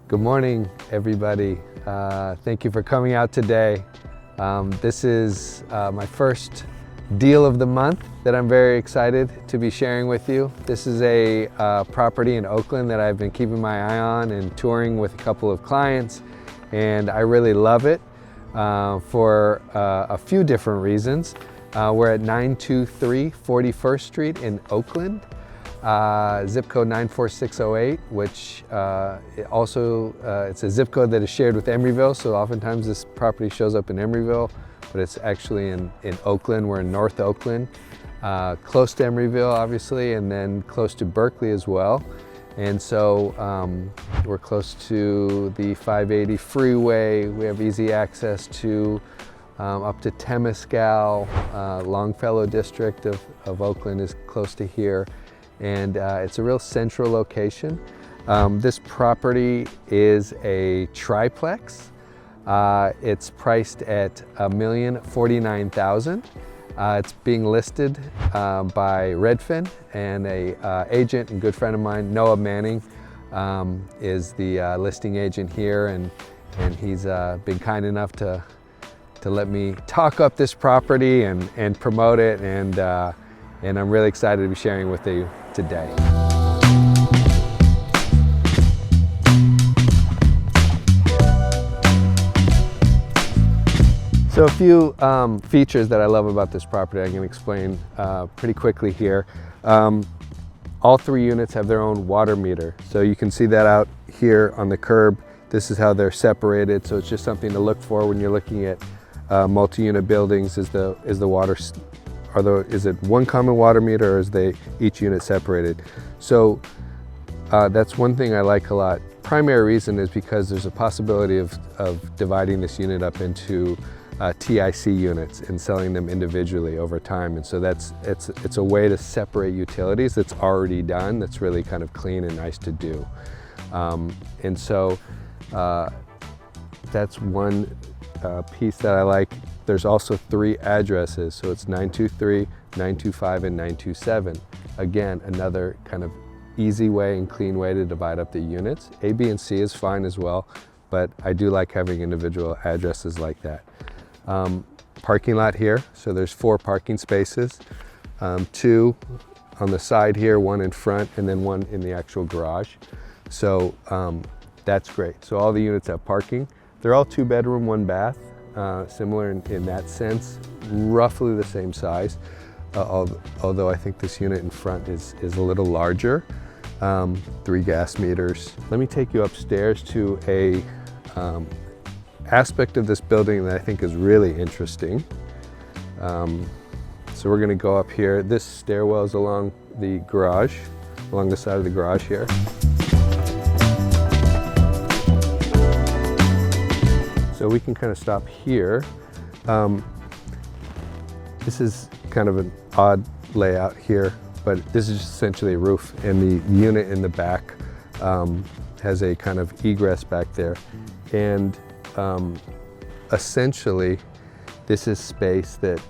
Good morning, everybody. Thank you for coming out today. This is my first deal of the month that I'm very excited to be sharing with you. This is a property in Oakland that I've been keeping my eye on and touring with a couple of clients, and I really love it for a few different reasons. We're at 923 41st Street in Oakland. Zip code 94608, which also it's a zip code that is shared with Emeryville, so oftentimes this property shows up in Emeryville, but it's actually in Oakland. We're in North Oakland, close to Emeryville obviously, and then close to Berkeley as well. And so we're close to the 580 freeway. We have easy access to up to Temescal. Longfellow district of Oakland is close to here. And it's a real central location. This property is a triplex. It's priced at $1,049,000. It's being listed by Redfin, and a agent and good friend of mine, Noah Manning, is the listing agent here, and he's been kind enough to let me talk up this property and promote it, and I'm really excited to be sharing with you today. So a few features that I love about this property I can explain pretty quickly here. All three units have their own water meter. So you can see that out here on the curb. This is how they're separated. So it's just something to look for when you're looking at multi-unit buildings. Is the water, is it one common water meter, or is each unit separated? So that's one thing I like a lot. Primary reason is because there's a possibility of dividing this unit up into TIC units and selling them individually over time. And so it's a way to separate utilities that's already done, that's really kind of clean and nice to do. And so that's one piece that I like. There's also three addresses, so it's 923, 925, and 927. Again, another kind of easy way and clean way to divide up the units. A, B, and C is fine as well, but I do like having individual addresses like that. Parking lot here, so there's 4 parking spaces, 2 on the side here, 1 in front, and then 1 in the actual garage. So that's great. So all the units have parking. They're all 2-bedroom, 1 bath. Similar in that sense, roughly the same size, although I think this unit in front is a little larger. 3 gas meters. Let me take you upstairs to a aspect of this building that I think is really interesting. So we're going to go up here. This stairwell is along the garage, along the side of the garage here. So we can kind of stop here. This is kind of an odd layout here, but this is just essentially a roof, and the unit in the back has a kind of egress back there. And essentially, this is space that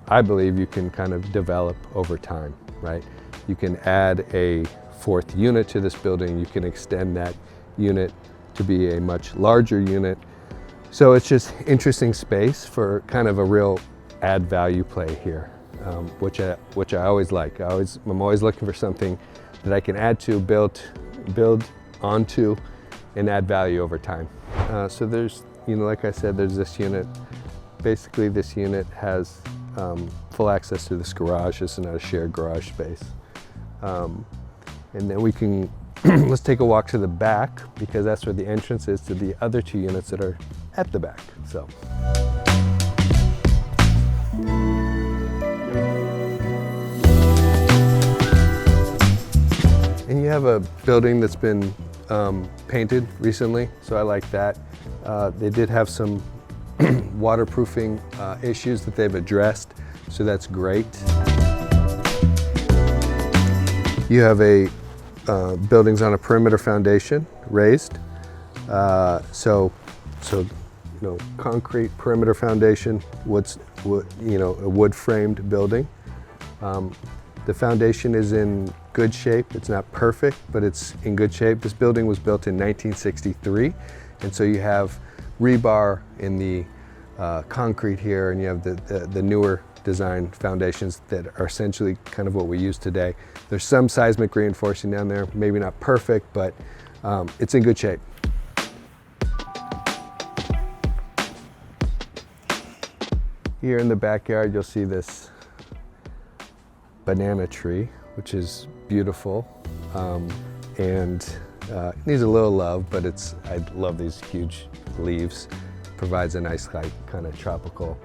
I believe you can kind of develop over time, right? You can add a 4th unit to this building. You can extend that unit to be a much larger unit. So it's just interesting space for kind of a real add value play here, which I always like. I'm always looking for something that I can add to, build onto, and add value over time. So there's, like I said, there's this unit. Basically, this unit has full access to this garage. This is not a shared garage space. And then we can, let's take a walk to the back, because that's where the entrance is to the other 2 units that are at the back. So. And you have a building that's been painted recently, so I like that. They did have some waterproofing issues that they've addressed, so that's great. You have buildings on a perimeter foundation, raised. So concrete perimeter foundation, a wood framed building. The foundation is in good shape. It's not perfect, but it's in good shape. This building was built in 1963, and so you have rebar in the concrete here, and you have the newer design foundations that are essentially kind of what we use today. There's some seismic reinforcing down there, maybe not perfect, but it's in good shape. Here in the backyard, you'll see this banana tree, which is beautiful, and it needs a little love, but I love these huge leaves. Provides a nice, like, kind of tropical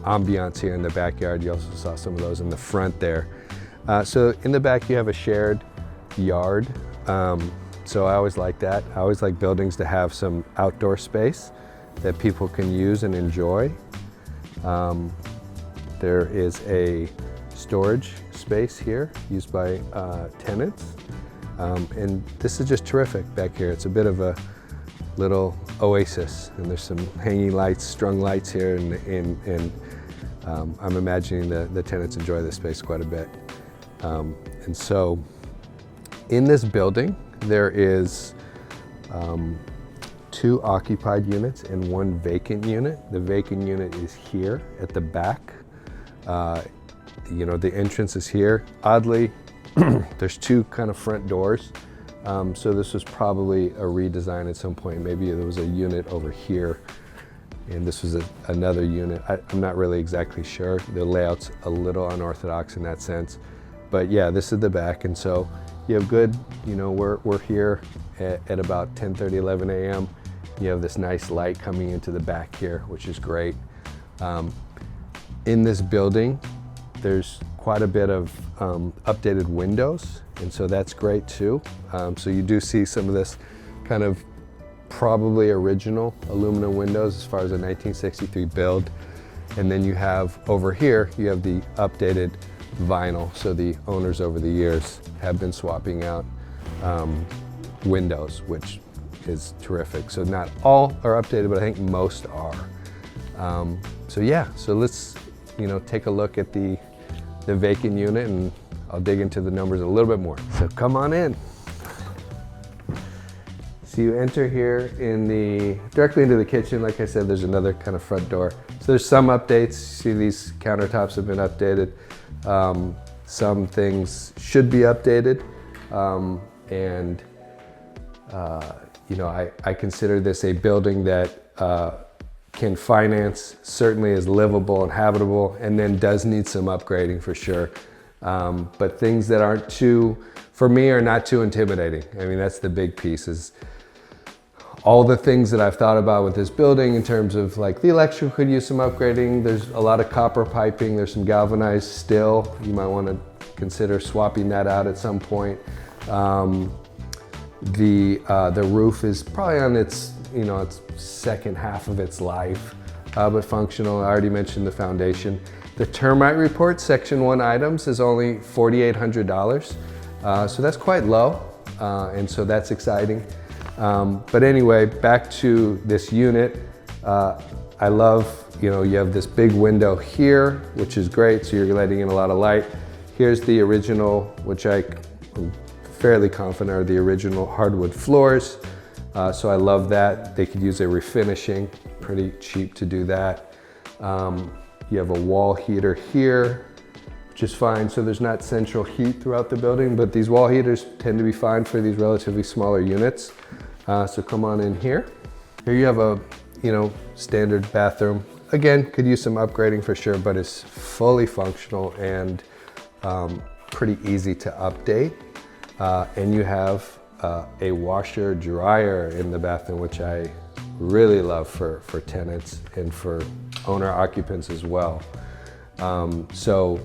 ambiance here in the backyard. You also saw some of those in the front there. So in the back, you have a shared yard. So I always like that. I always like buildings to have some outdoor space that people can use and enjoy. There is a storage space here used by tenants. And this is just terrific back here. It's a bit of a little oasis, and there's some hanging lights, strung lights here, and I'm imagining the tenants enjoy this space quite a bit. And so in this building, there is 2 occupied units and 1 vacant unit. The vacant unit is here at the back. You know, the entrance is here. Oddly, there's 2 kind of front doors. So this was probably a redesign at some point. Maybe there was a unit over here, and this was another unit. I'm not really exactly sure. The layout's a little unorthodox in that sense. But yeah, this is the back, and so you have good, you know, we're here at about 10:30, 11 a.m. You have this nice light coming into the back here, which is great. In this building, there's quite a bit of updated windows, and so that's great too. So you do see some of this kind of probably original aluminum windows as far as a 1963 build. And then you have over here, you have the updated vinyl. So the owners over the years have been swapping out windows, which is terrific. So not all are updated, but I think most are. So yeah, so let's, you know, take a look at the vacant unit, and I'll dig into the numbers a little bit more. So come on in. So you enter here directly into the kitchen. Like I said, there's another kind of front door. So there's some updates. See, these countertops have been updated. Some things should be updated. You know, I consider this a building that can finance, certainly is livable and habitable, and then does need some upgrading for sure. But things that aren't too, for me, are not too intimidating. I mean, that's the big piece, is all the things that I've thought about with this building in terms of, like, the electrical could use some upgrading. There's a lot of copper piping. There's some galvanized steel. You might want to consider swapping that out at some point. The roof is probably on its, you know, its second half of its life, but functional. I already mentioned the foundation. The termite report, section 1 items, is only $4,800. So that's quite low, and so that's exciting. But anyway, back to this unit. I love, you know, you have this big window here, which is great, so you're letting in a lot of light. Here's the original, which I'm fairly confident are the original hardwood floors. So I love that. They could use a refinishing, pretty cheap to do that. You have a wall heater here, which is fine. So there's not central heat throughout the building, but these wall heaters tend to be fine for these relatively smaller units. So come on in here. Here you have a, you know, standard bathroom. Again, could use some upgrading for sure, but it's fully functional and pretty easy to update. And you have a washer dryer in the bathroom, which I really love for tenants and for owner occupants as well. So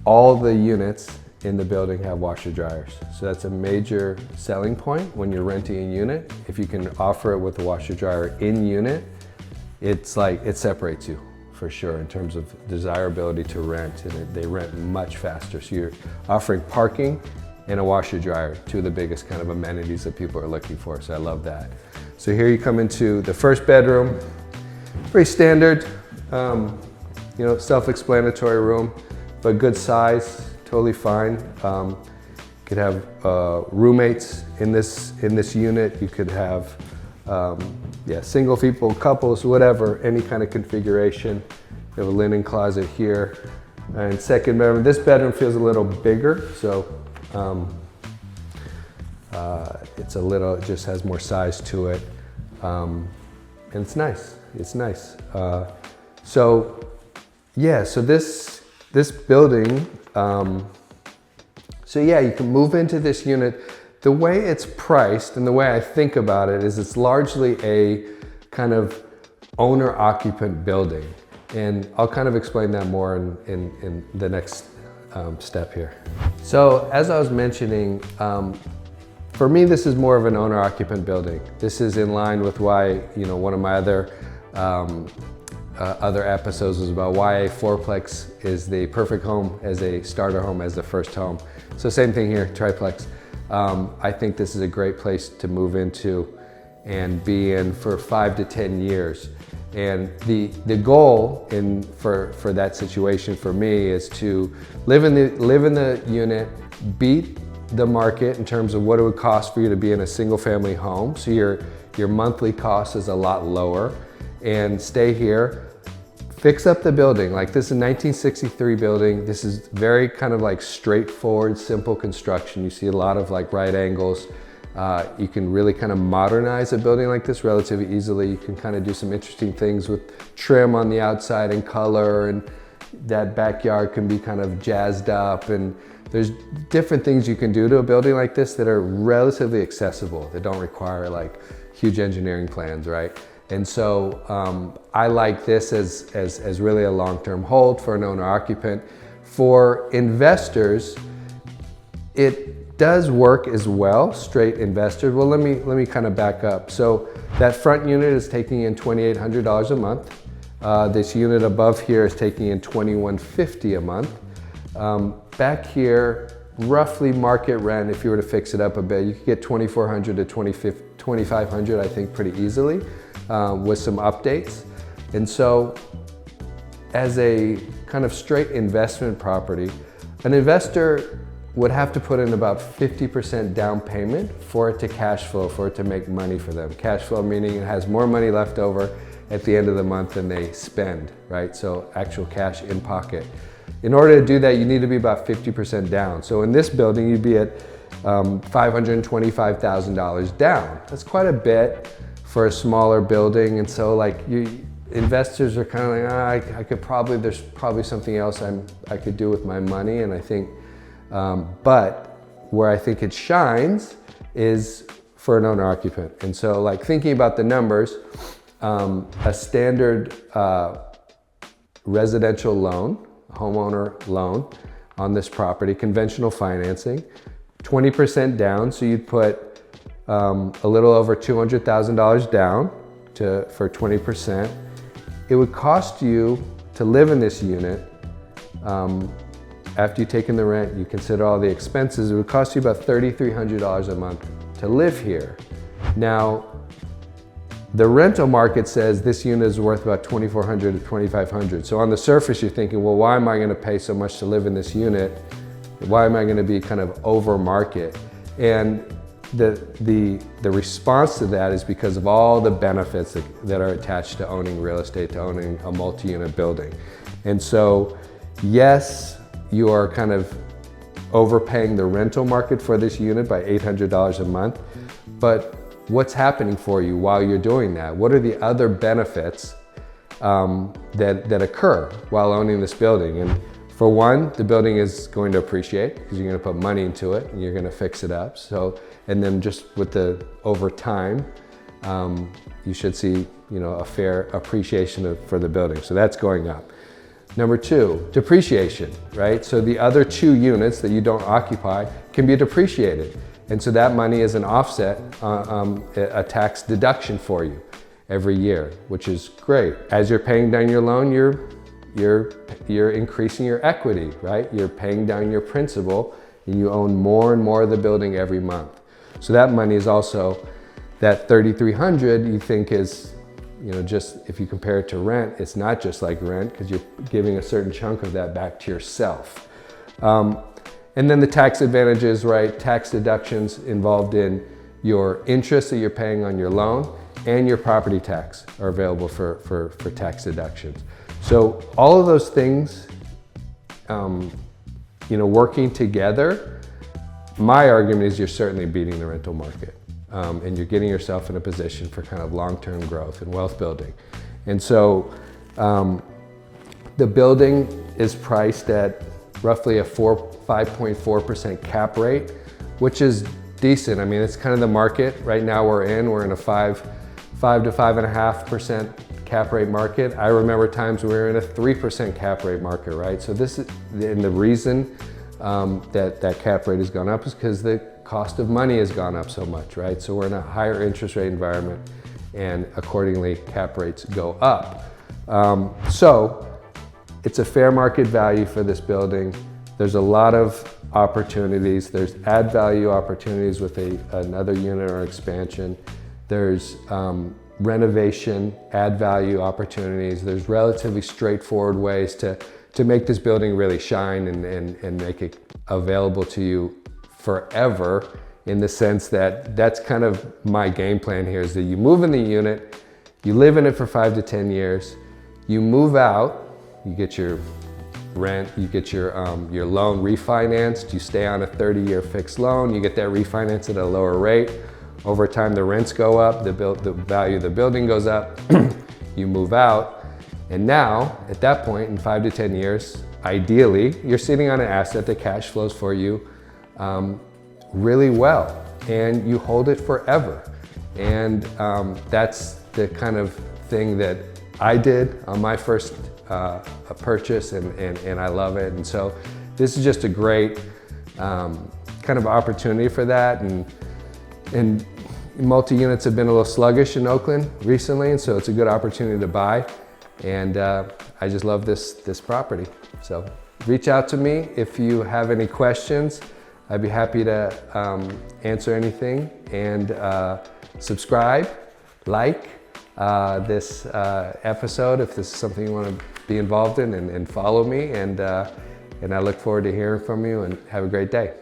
all the units in the building have washer dryers. So that's a major selling point when you're renting a unit. If you can offer it with a washer dryer in unit, it's like, it separates you for sure in terms of desirability to rent, and they rent much faster. So you're offering parking and a washer dryer, 2 of the biggest kind of amenities that people are looking for. So I love that. So here you come into the first bedroom, pretty standard, you know, self-explanatory room, but good size, totally fine. could have roommates in this unit. You could have single people, couples, whatever, any kind of configuration. You have a linen closet here. And second bedroom, this bedroom feels a little bigger, so it's a little, it just has more size to it. And it's nice, it's nice. So this building, so yeah, you can move into this unit. The way it's priced and the way I think about it is it's largely a kind of owner-occupant building. And I'll kind of explain that more in the next step here. So as I was mentioning, for me, this is more of an owner-occupant building. This is in line with why, one of my other episodes was about why a fourplex is the perfect home as a starter home, as the first home. So same thing here, triplex. I think this is a great place to move into and be in for 5 to 10 years. And the goal for that situation for me is to live in the unit, beat the market in terms of what it would cost for you to be in a single family home. So your monthly cost is a lot lower, and stay here, fix up the building. Like, this is a 1963 building. This is very kind of like straightforward, simple construction. You see a lot of like right angles. You can really kind of modernize a building like this relatively easily. You can kind of do some interesting things with trim on the outside and color, and that backyard can be kind of jazzed up, and there's different things you can do to a building like this that are relatively accessible, that don't require like huge engineering plans, right? And so I like this as really a long-term hold for an owner-occupant. For investors, it does work as well, straight investors. Well, let me kind of back up. So that front unit is taking in $2,800 a month. This unit above here is taking in $2,150 a month. Back here, roughly market rent, if you were to fix it up a bit, you could get $2,400 to $2,500, I think, pretty easily with some updates. And so as a kind of straight investment property, an investor would have to put in about 50% down payment for it to cash flow, for it to make money for them. Cash flow meaning it has more money left over at the end of the month than they spend, right? So actual cash in pocket. In order to do that, you need to be about 50% down. So in this building, you'd be at $525,000 down. That's quite a bit for a smaller building. And so like investors are kind of like, there's probably something else I could do with my money. And I think, but where I think it shines is for an owner occupant. And so like thinking about the numbers, a standard residential loan, homeowner loan on this property, conventional financing, 20% down. So you'd put a little over $200,000 down for 20%. It would cost you to live in this unit, after you've taken the rent, you consider all the expenses, it would cost you about $3,300 a month to live here. Now, the rental market says this unit is worth about $2,400 to $2,500. So on the surface, you're thinking, well, why am I going to pay so much to live in this unit? Why am I going to be kind of over market? And the response to that is because of all the benefits that are attached to owning real estate, to owning a multi-unit building. And so, yes, you are kind of overpaying the rental market for this unit by $800 a month, but what's happening for you while you're doing that? What are the other benefits that occur while owning this building? And for one, the building is going to appreciate because you're going to put money into it and you're going to fix it up. So, and then just with over time, you should see, a fair appreciation for the building. So that's going up. Number two, depreciation, right? So the other two units that you don't occupy can be depreciated. And so that money is an offset, a tax deduction for you every year, which is great. As you're paying down your loan, you're increasing your equity, right? You're paying down your principal and you own more and more of the building every month. So that money is also, that $3,300 you think is, just if you compare it to rent, it's not just like rent because you're giving a certain chunk of that back to yourself. And then the tax advantages, right? Tax deductions involved in your interest that you're paying on your loan and your property tax are available for tax deductions. So all of those things, working together, my argument is you're certainly beating the rental market. And you're getting yourself in a position for kind of long-term growth and wealth building. And so the building is priced at roughly a 5.4% cap rate, which is decent. I mean, it's kind of the market right now we're in a 5 to 5.5% cap rate market. I remember times we were in a 3% cap rate market, right? So this is, and the reason that cap rate has gone up is because the cost of money has gone up so much, right? So we're in a higher interest rate environment, and accordingly cap rates go up. So it's a fair market value for this building. There's a lot of opportunities. There's add value opportunities with another unit or expansion. There's renovation, add value opportunities. There's relatively straightforward ways to make this building really shine and make it available to you forever, in the sense that that's kind of my game plan here, is that you move in the unit, you live in it for 5 to 10 years, you move out, you get your rent, you get your loan refinanced, you stay on a 30-year fixed loan, you get that refinanced at a lower rate. Over time, the rents go up, the value of the building goes up, you move out, and now, at that point, in 5 to 10 years, ideally, you're sitting on an asset that cash flows for you really well, and you hold it forever. And that's the kind of thing that I did on my first purchase, and I love it. And so this is just a great kind of opportunity for that. And multi-units have been a little sluggish in Oakland recently, and so it's a good opportunity to buy. And I just love this property. So reach out to me if you have any questions. I'd be happy to answer anything. And subscribe, like this episode if this is something you want to be involved in, and follow me. And I look forward to hearing from you, and have a great day.